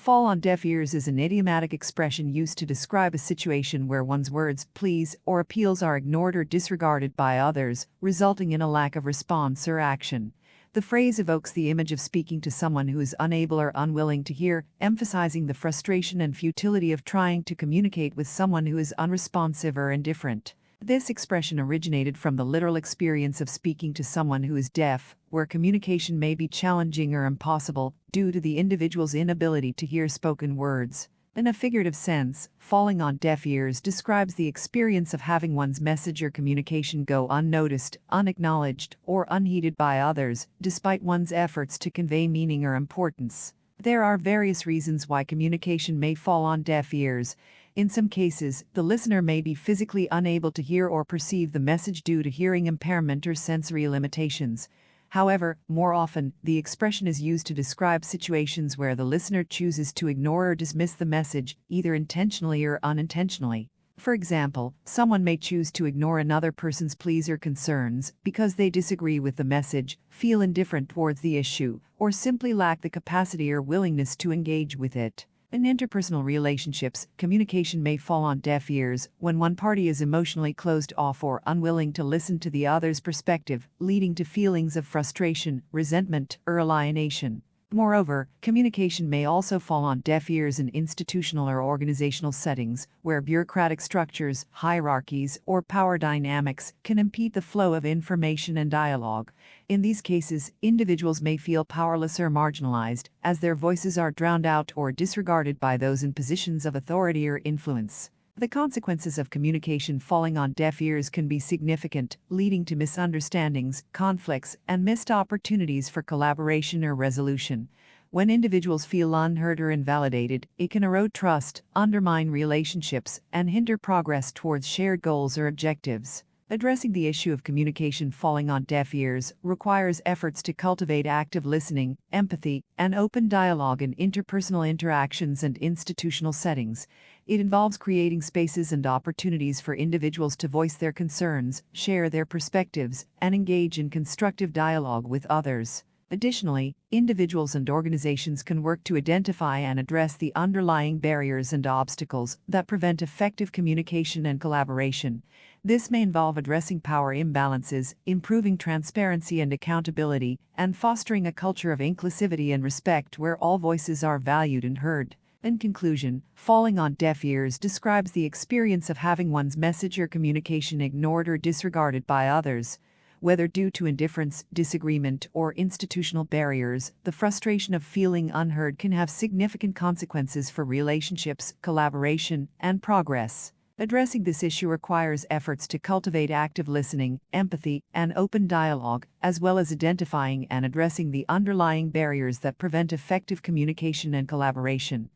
Fall on deaf ears is an idiomatic expression used to describe a situation where one's words, pleas, or appeals are ignored or disregarded by others, resulting in a lack of response or action. The phrase evokes the image of speaking to someone who is unable or unwilling to hear, emphasizing the frustration and futility of trying to communicate with someone who is unresponsive or indifferent. This expression originated from the literal experience of speaking to someone who is deaf, where communication may be challenging or impossible due to the individual's inability to hear spoken words. In a figurative sense, falling on deaf ears describes the experience of having one's message or communication go unnoticed, unacknowledged, or unheeded by others, despite one's efforts to convey meaning or importance. There are various reasons why communication may fall on deaf ears. In some cases, the listener may be physically unable to hear or perceive the message due to hearing impairment or sensory limitations. However, more often, the expression is used to describe situations where the listener chooses to ignore or dismiss the message, either intentionally or unintentionally. For example, someone may choose to ignore another person's pleas or concerns because they disagree with the message, feel indifferent towards the issue, or simply lack the capacity or willingness to engage with it. In interpersonal relationships, communication may fall on deaf ears when one party is emotionally closed off or unwilling to listen to the other's perspective, leading to feelings of frustration, resentment, or alienation. Moreover, communication may also fall on deaf ears in institutional or organizational settings, where bureaucratic structures, hierarchies, or power dynamics can impede the flow of information and dialogue. In these cases, individuals may feel powerless or marginalized, as their voices are drowned out or disregarded by those in positions of authority or influence. The consequences of communication falling on deaf ears can be significant, leading to misunderstandings, conflicts, and missed opportunities for collaboration or resolution. When individuals feel unheard or invalidated, it can erode trust, undermine relationships, and hinder progress towards shared goals or objectives. Addressing the issue of communication falling on deaf ears requires efforts to cultivate active listening, empathy, and open dialogue in interpersonal interactions and institutional settings. It involves creating spaces and opportunities for individuals to voice their concerns, share their perspectives, and engage in constructive dialogue with others. Additionally, individuals and organizations can work to identify and address the underlying barriers and obstacles that prevent effective communication and collaboration. This may involve addressing power imbalances, improving transparency and accountability, and fostering a culture of inclusivity and respect where all voices are valued and heard. In conclusion, falling on deaf ears describes the experience of having one's message or communication ignored or disregarded by others. Whether due to indifference, disagreement, or institutional barriers, the frustration of feeling unheard can have significant consequences for relationships, collaboration, and progress. Addressing this issue requires efforts to cultivate active listening, empathy, and open dialogue, as well as identifying and addressing the underlying barriers that prevent effective communication and collaboration.